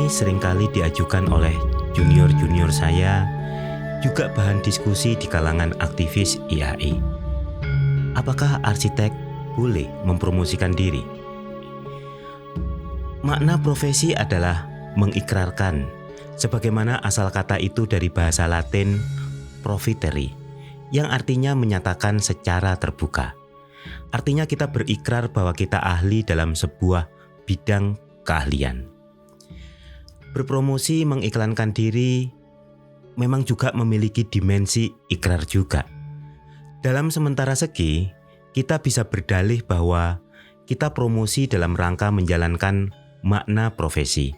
ini seringkali diajukan oleh junior-junior saya, juga bahan diskusi di kalangan aktivis IAI. Apakah arsitek boleh mempromosikan diri? Makna profesi adalah mengikrarkan, sebagaimana asal kata itu dari bahasa Latin profiteri, yang artinya menyatakan secara terbuka. Artinya kita berikrar bahwa kita ahli dalam sebuah bidang keahlian. Berpromosi, mengiklankan diri memang juga memiliki dimensi ikrar juga. Dalam sementara segi, kita bisa berdalih bahwa kita promosi dalam rangka menjalankan makna profesi,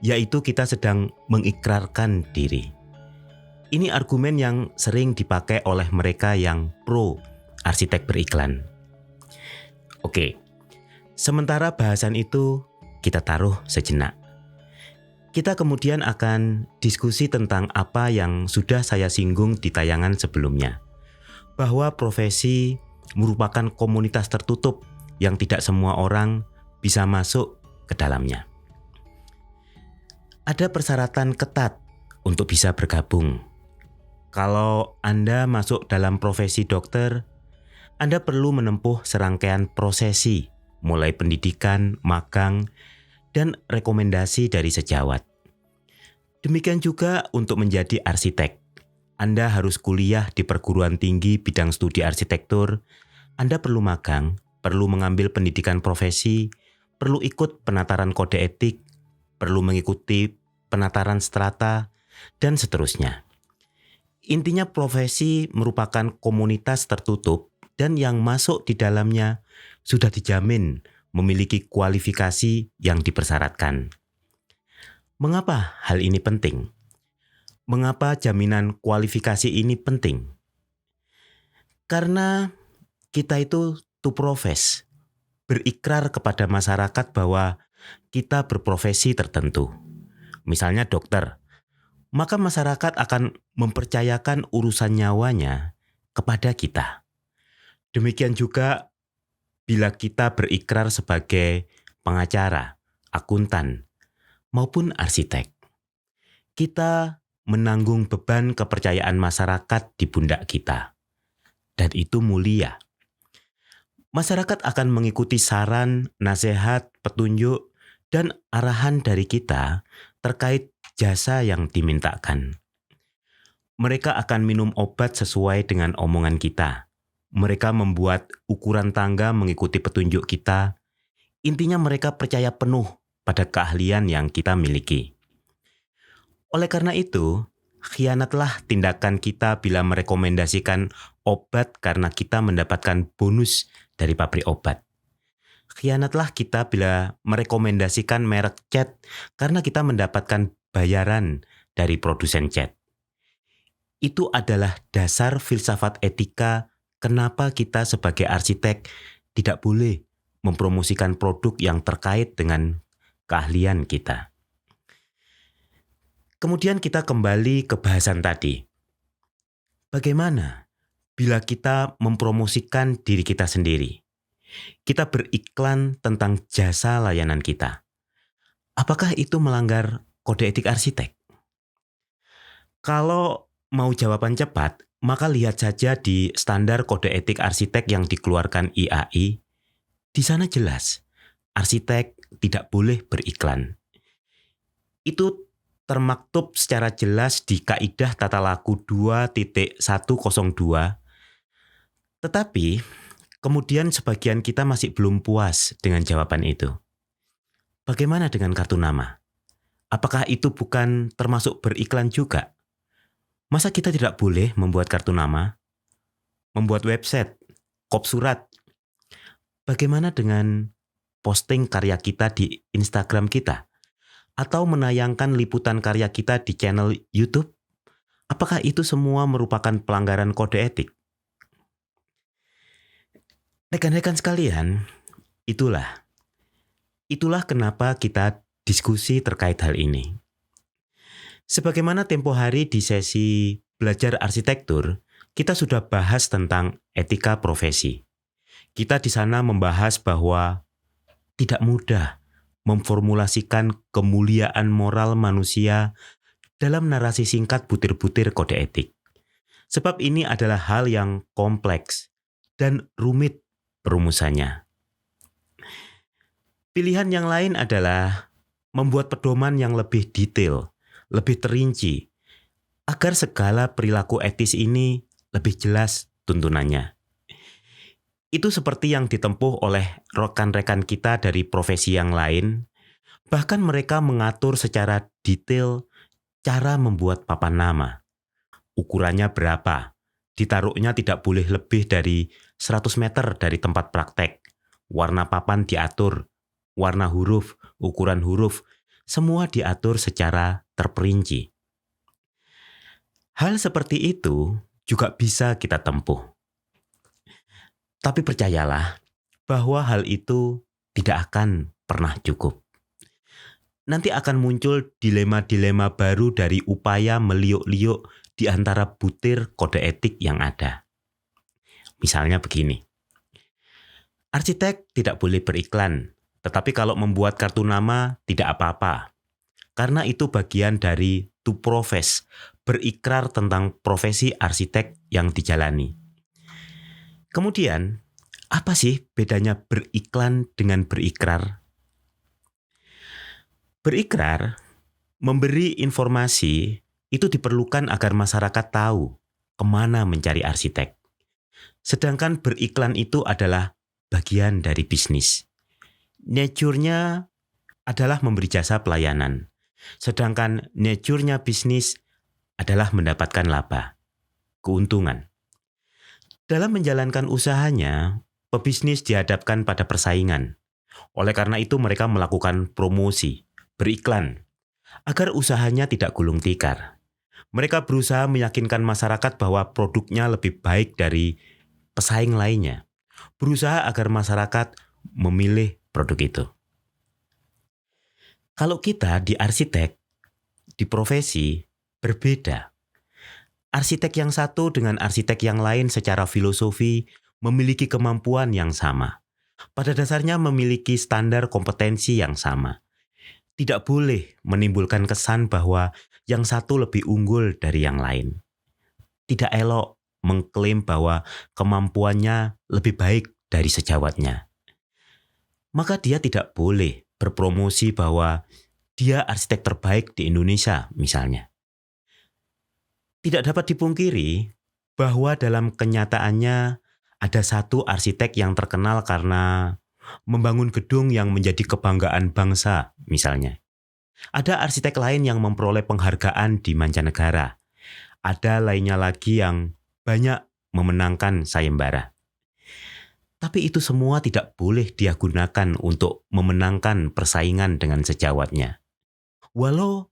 yaitu kita sedang mengikrarkan diri. Ini argumen yang sering dipakai oleh mereka yang pro arsitek beriklan. Oke, sementara bahasan itu kita taruh sejenak. Kita kemudian akan diskusi tentang apa yang sudah saya singgung di tayangan sebelumnya, bahwa profesi merupakan komunitas tertutup yang tidak semua orang bisa masuk ke dalamnya. Ada persyaratan ketat untuk bisa bergabung. Kalau Anda masuk dalam profesi dokter, Anda perlu menempuh serangkaian prosesi, mulai pendidikan, magang, dan rekomendasi dari sejawat. Demikian juga untuk menjadi arsitek. Anda harus kuliah di perguruan tinggi bidang studi arsitektur, Anda perlu magang, perlu mengambil pendidikan profesi, perlu ikut penataran kode etik, perlu mengikuti penataran strata, dan seterusnya. Intinya profesi merupakan komunitas tertutup dan yang masuk di dalamnya sudah dijamin memiliki kualifikasi yang dipersyaratkan. Mengapa hal ini penting? Mengapa jaminan kualifikasi ini penting? Karena kita itu to profess, berikrar kepada masyarakat bahwa kita berprofesi tertentu. Misalnya dokter, maka masyarakat akan mempercayakan urusan nyawanya kepada kita. Demikian juga bila kita berikrar sebagai pengacara, akuntan, maupun arsitek. Kita menanggung beban kepercayaan masyarakat di pundak kita. Dan itu mulia. Masyarakat akan mengikuti saran, nasihat, petunjuk, dan arahan dari kita terkait jasa yang dimintakan. Mereka akan minum obat sesuai dengan omongan kita. Mereka membuat ukuran tangga mengikuti petunjuk kita. Intinya mereka percaya penuh pada keahlian yang kita miliki. Oleh karena itu, khianatlah tindakan kita bila merekomendasikan obat karena kita mendapatkan bonus dari pabrik obat. Khianatlah kita bila merekomendasikan merek cat karena kita mendapatkan bayaran dari produsen cat. Itu adalah dasar filsafat etika kenapa kita sebagai arsitek tidak boleh mempromosikan produk yang terkait dengan keahlian kita. Kemudian kita kembali ke bahasan tadi. Bagaimana bila kita mempromosikan diri kita sendiri? Kita beriklan tentang jasa layanan kita. Apakah itu melanggar kode etik arsitek? Kalau mau jawaban cepat, maka lihat saja di standar kode etik arsitek yang dikeluarkan IAI. Di sana jelas, arsitek tidak boleh beriklan. Itu termaktub secara jelas di Kaidah Tata Laku 2.102. Tetapi, kemudian sebagian kita masih belum puas dengan jawaban itu. Bagaimana dengan kartu nama? Apakah itu bukan termasuk beriklan juga? Masa kita tidak boleh membuat kartu nama? Membuat website, kop surat? Bagaimana dengan posting karya kita di Instagram kita? Atau menayangkan liputan karya kita di channel YouTube? Apakah itu semua merupakan pelanggaran kode etik? Rekan-rekan sekalian, itulah kenapa kita diskusi terkait hal ini. Sebagaimana tempo hari di sesi belajar arsitektur, kita sudah bahas tentang etika profesi. Kita di sana membahas bahwa tidak mudah memformulasikan kemuliaan moral manusia dalam narasi singkat butir-butir kode etik. Sebab ini adalah hal yang kompleks dan rumit perumusannya. Pilihan yang lain adalah membuat pedoman yang lebih detail, lebih terinci, agar segala perilaku etis ini lebih jelas tuntunannya. Itu seperti yang ditempuh oleh rekan-rekan kita dari profesi yang lain, bahkan mereka mengatur secara detail cara membuat papan nama. Ukurannya berapa, ditaruhnya tidak boleh lebih dari 100 meter dari tempat praktek, warna papan diatur, warna huruf, ukuran huruf, semua diatur secara terperinci. Hal seperti itu juga bisa kita tempuh. Tapi percayalah bahwa hal itu tidak akan pernah cukup. Nanti akan muncul dilema-dilema baru dari upaya meliuk-liuk di antara butir kode etik yang ada. Misalnya begini. Arsitek tidak boleh beriklan, tetapi kalau membuat kartu nama tidak apa-apa. Karena itu bagian dari to profess, berikrar tentang profesi arsitek yang dijalani. Kemudian, apa sih bedanya beriklan dengan berikrar? Berikrar, memberi informasi itu diperlukan agar masyarakat tahu kemana mencari arsitek. Sedangkan beriklan itu adalah bagian dari bisnis. Nature-nya adalah memberi jasa pelayanan. Sedangkan nature-nya bisnis adalah mendapatkan laba, keuntungan. Dalam menjalankan usahanya, pebisnis dihadapkan pada persaingan. Oleh karena itu mereka melakukan promosi, beriklan, agar usahanya tidak gulung tikar. Mereka berusaha meyakinkan masyarakat bahwa produknya lebih baik dari pesaing lainnya. Berusaha agar masyarakat memilih produk itu. Kalau kita di arsitek, di profesi, berbeda. Arsitek yang satu dengan arsitek yang lain secara filosofi memiliki kemampuan yang sama. Pada dasarnya memiliki standar kompetensi yang sama. Tidak boleh menimbulkan kesan bahwa yang satu lebih unggul dari yang lain. Tidak elok mengklaim bahwa kemampuannya lebih baik dari sejawatnya. Maka dia tidak boleh berpromosi bahwa dia arsitek terbaik di Indonesia misalnya. Tidak dapat dipungkiri bahwa dalam kenyataannya ada satu arsitek yang terkenal karena membangun gedung yang menjadi kebanggaan bangsa misalnya. Ada arsitek lain yang memperoleh penghargaan di mancanegara. Ada lainnya lagi yang banyak memenangkan sayembara. Tapi itu semua tidak boleh dia gunakan untuk memenangkan persaingan dengan sejawatnya. Walau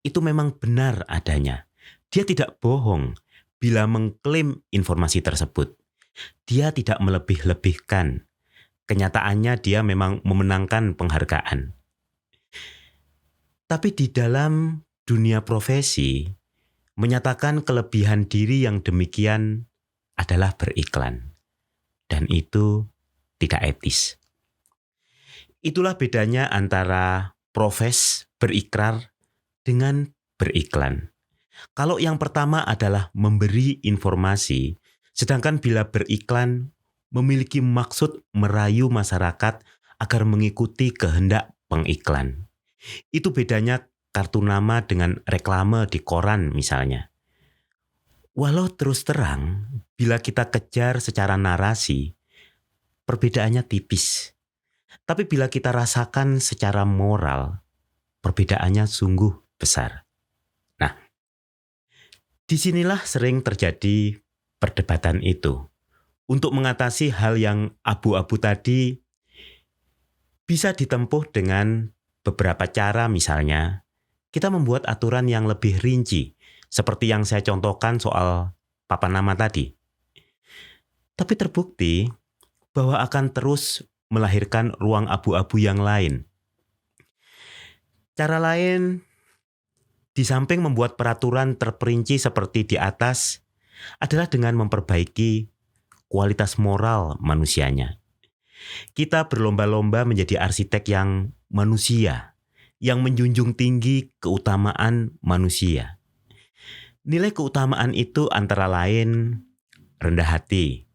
itu memang benar adanya. Dia tidak bohong bila mengklaim informasi tersebut. Dia tidak melebih-lebihkan. Kenyataannya dia memang memenangkan penghargaan. Tapi di dalam dunia profesi, menyatakan kelebihan diri yang demikian adalah beriklan. Dan itu tidak etis. Itulah bedanya antara profes berikrar dengan beriklan. Kalau yang pertama adalah memberi informasi, sedangkan bila beriklan memiliki maksud merayu masyarakat agar mengikuti kehendak pengiklan. Itu bedanya kartu nama dengan reklame di koran misalnya. Walau terus terang, bila kita kejar secara narasi, perbedaannya tipis. Tapi bila kita rasakan secara moral, perbedaannya sungguh besar. Nah, disinilah sering terjadi perdebatan itu. Untuk mengatasi hal yang abu-abu tadi, bisa ditempuh dengan beberapa cara misalnya, kita membuat aturan yang lebih rinci, seperti yang saya contohkan soal papan nama tadi. Tapi terbukti bahwa akan terus melahirkan ruang abu-abu yang lain. Cara lain, di samping membuat peraturan terperinci seperti di atas, adalah dengan memperbaiki kualitas moral manusianya. Kita berlomba-lomba menjadi arsitek yang manusia, yang menjunjung tinggi keutamaan manusia. Nilai keutamaan itu antara lain rendah hati,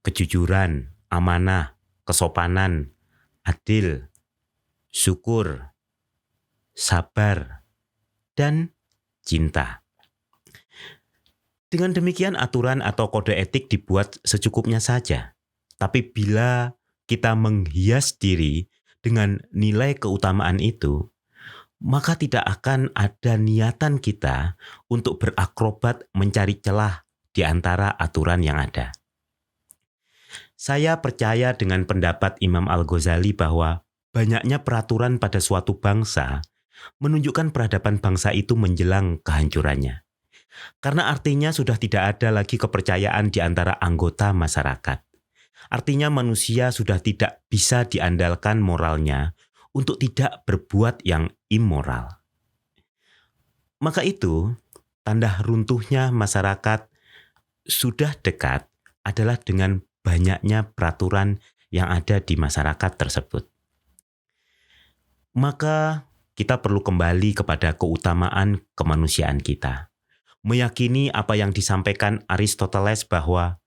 kejujuran, amanah, kesopanan, adil, syukur, sabar, dan cinta. Dengan demikian aturan atau kode etik dibuat secukupnya saja. Tapi bila kita menghias diri dengan nilai keutamaan itu, maka tidak akan ada niatan kita untuk berakrobat mencari celah di antara aturan yang ada. Saya percaya dengan pendapat Imam Al-Ghazali bahwa banyaknya peraturan pada suatu bangsa menunjukkan peradaban bangsa itu menjelang kehancurannya. Karena artinya sudah tidak ada lagi kepercayaan di antara anggota masyarakat. Artinya manusia sudah tidak bisa diandalkan moralnya untuk tidak berbuat yang immoral. Maka itu, tanda runtuhnya masyarakat sudah dekat adalah dengan banyaknya peraturan yang ada di masyarakat tersebut. Maka kita perlu kembali kepada keutamaan kemanusiaan kita. Meyakini apa yang disampaikan Aristoteles bahwa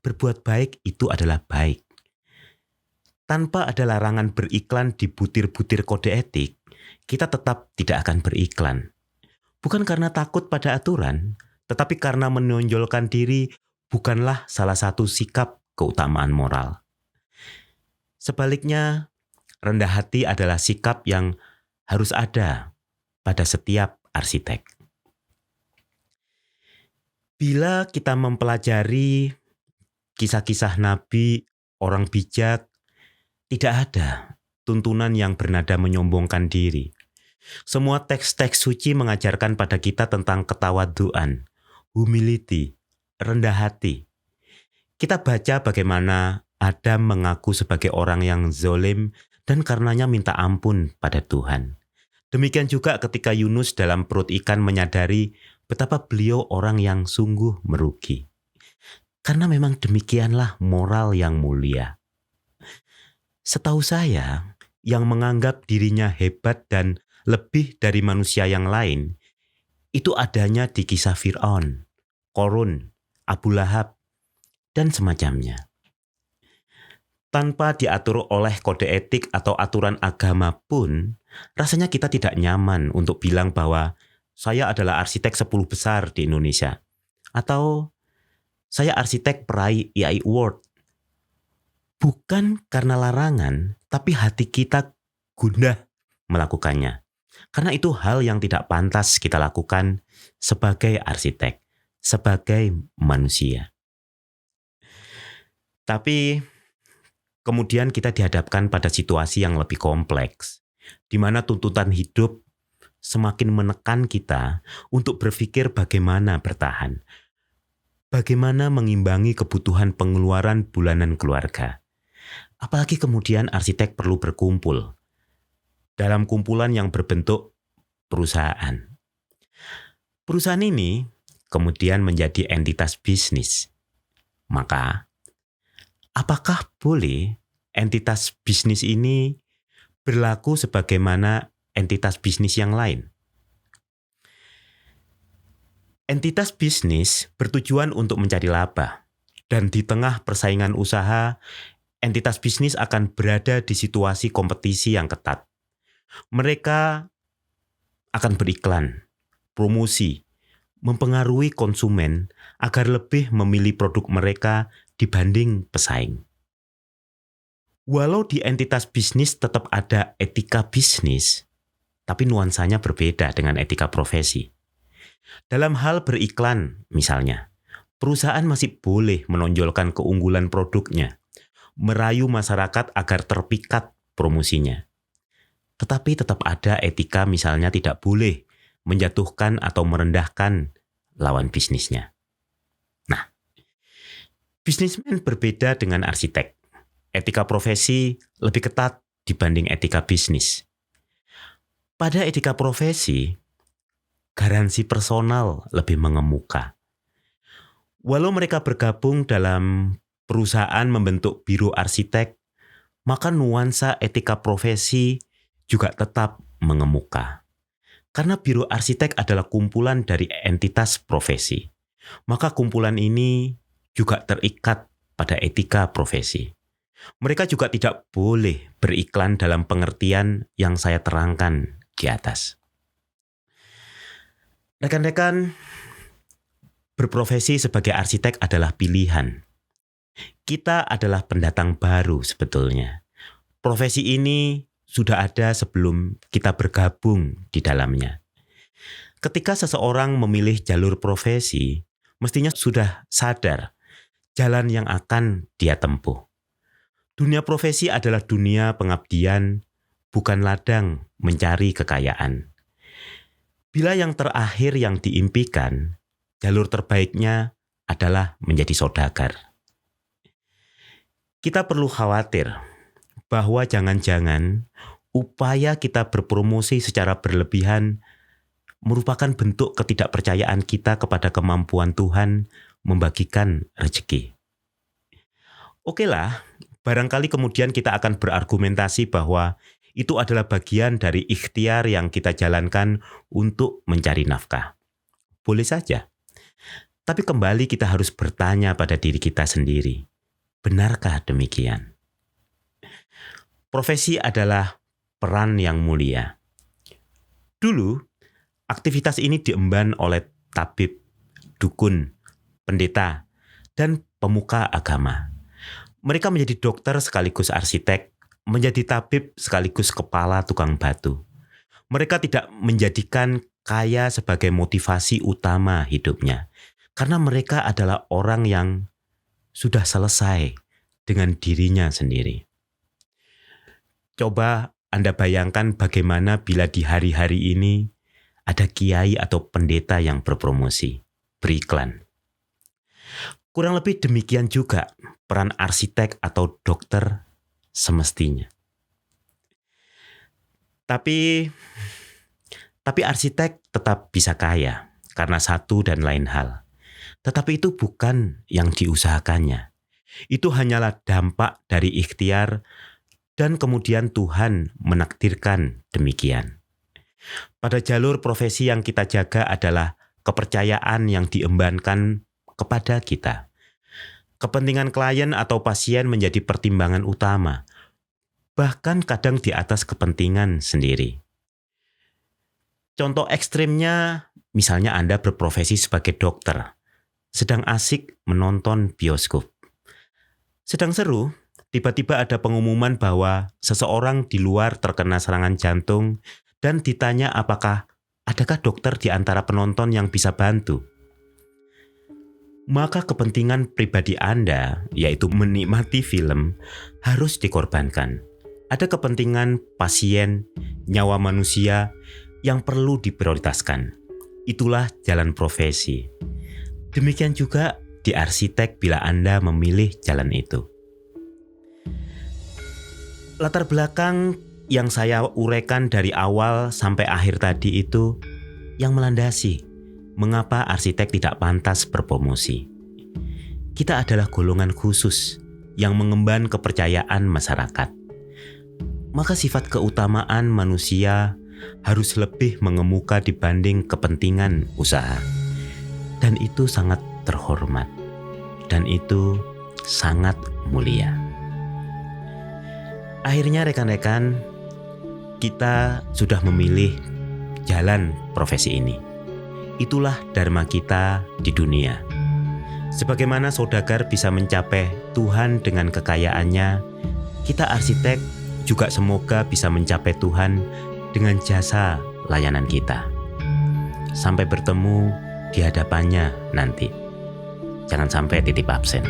berbuat baik itu adalah baik. Tanpa ada larangan beriklan di butir-butir kode etik, kita tetap tidak akan beriklan. Bukan karena takut pada aturan, tetapi karena menonjolkan diri bukanlah salah satu sikap keutamaan moral. Sebaliknya, rendah hati adalah sikap yang harus ada pada setiap arsitek. Bila kita mempelajari kisah-kisah nabi, orang bijak, tidak ada tuntunan yang bernada menyombongkan diri. Semua teks-teks suci mengajarkan pada kita tentang ketawaduan, humility, rendah hati. Kita baca bagaimana Adam mengaku sebagai orang yang zolim dan karenanya minta ampun pada Tuhan. Demikian juga ketika Yunus dalam perut ikan menyadari betapa beliau orang yang sungguh merugi. Karena memang demikianlah moral yang mulia. Setahu saya, yang menganggap dirinya hebat dan lebih dari manusia yang lain, itu adanya di kisah Fir'aun, Qorun, Abu Lahab, dan semacamnya. Tanpa diatur oleh kode etik atau aturan agama pun, rasanya kita tidak nyaman untuk bilang bahwa saya adalah arsitek 10 besar di Indonesia. Atau saya arsitek peraih EI Award. Bukan karena larangan, tapi hati kita gundah melakukannya. Karena itu hal yang tidak pantas kita lakukan sebagai arsitek, sebagai manusia. Tapi kemudian kita dihadapkan pada situasi yang lebih kompleks, di mana tuntutan hidup semakin menekan kita untuk berpikir bagaimana bertahan. Bagaimana mengimbangi kebutuhan pengeluaran bulanan keluarga. Apalagi kemudian arsitek perlu berkumpul dalam kumpulan yang berbentuk perusahaan. Perusahaan ini kemudian menjadi entitas bisnis. Maka, apakah boleh entitas bisnis ini berlaku sebagaimana entitas bisnis yang lain? Entitas bisnis bertujuan untuk mencari laba, dan di tengah persaingan usaha, entitas bisnis akan berada di situasi kompetisi yang ketat. Mereka akan beriklan, promosi, mempengaruhi konsumen agar lebih memilih produk mereka dibanding pesaing. Walau di entitas bisnis tetap ada etika bisnis, tapi nuansanya berbeda dengan etika profesi. Dalam hal beriklan, misalnya, perusahaan masih boleh menonjolkan keunggulan produknya, merayu masyarakat agar terpikat promosinya. Tetapi tetap ada etika, misalnya tidak boleh menjatuhkan atau merendahkan lawan bisnisnya. Nah, bisnismen berbeda dengan arsitek. Etika profesi lebih ketat dibanding etika bisnis. Pada etika profesi, garansi personal lebih mengemuka. Walau mereka bergabung dalam perusahaan membentuk biro arsitek, maka nuansa etika profesi juga tetap mengemuka. Karena Biro Arsitek adalah kumpulan dari entitas profesi, maka kumpulan ini juga terikat pada etika profesi. Mereka juga tidak boleh beriklan dalam pengertian yang saya terangkan di atas. Rekan-rekan, berprofesi sebagai arsitek adalah pilihan. Kita adalah pendatang baru sebetulnya. Profesi ini sudah ada sebelum kita bergabung di dalamnya. Ketika seseorang memilih jalur profesi, mestinya sudah sadar jalan yang akan dia tempuh. Dunia profesi adalah dunia pengabdian, bukan ladang mencari kekayaan. Bila yang terakhir yang diimpikan, jalur terbaiknya adalah menjadi saudagar. Kita perlu khawatir bahwa jangan-jangan upaya kita berpromosi secara berlebihan merupakan bentuk ketidakpercayaan kita kepada kemampuan Tuhan membagikan rezeki. Oke lah, barangkali kemudian kita akan berargumentasi bahwa itu adalah bagian dari ikhtiar yang kita jalankan untuk mencari nafkah. Boleh saja. Tapi kembali kita harus bertanya pada diri kita sendiri. Benarkah demikian? Profesi adalah peran yang mulia. Dulu, aktivitas ini diemban oleh tabib, dukun, pendeta, dan pemuka agama. Mereka menjadi dokter sekaligus arsitek, menjadi tabib sekaligus kepala tukang batu. Mereka tidak menjadikan kaya sebagai motivasi utama hidupnya, karena mereka adalah orang yang sudah selesai dengan dirinya sendiri. Coba Anda bayangkan bagaimana bila di hari-hari ini ada kiai atau pendeta yang berpromosi, beriklan. Kurang lebih demikian juga peran arsitek atau dokter semestinya. Tapi arsitek tetap bisa kaya karena satu dan lain hal. Tetapi itu bukan yang diusahakannya. Itu hanyalah dampak dari ikhtiar dan kemudian Tuhan menakdirkan demikian. Pada jalur profesi yang kita jaga adalah kepercayaan yang diembankan kepada kita. Kepentingan klien atau pasien menjadi pertimbangan utama, bahkan kadang di atas kepentingan sendiri. Contoh ekstrimnya, misalnya Anda berprofesi sebagai dokter, sedang asik menonton bioskop. Sedang seru, tiba-tiba ada pengumuman bahwa seseorang di luar terkena serangan jantung dan ditanya adakah dokter di antara penonton yang bisa bantu. Maka kepentingan pribadi Anda, yaitu menikmati film, harus dikorbankan. Ada kepentingan pasien, nyawa manusia yang perlu diprioritaskan. Itulah jalan profesi. Demikian juga di arsitek bila Anda memilih jalan itu. Latar belakang yang saya uraikan dari awal sampai akhir tadi itu yang melandasi mengapa arsitek tidak pantas berpromosi. Kita adalah golongan khusus yang mengemban kepercayaan masyarakat. Maka sifat keutamaan manusia harus lebih mengemuka dibanding kepentingan usaha. Dan itu sangat terhormat. Dan itu sangat mulia. Akhirnya rekan-rekan, kita sudah memilih jalan profesi ini. Itulah dharma kita di dunia. Sebagaimana saudagar bisa mencapai Tuhan dengan kekayaannya, kita arsitek juga semoga bisa mencapai Tuhan dengan jasa layanan kita. Sampai bertemu di hadapannya nanti. Jangan sampai titip absen.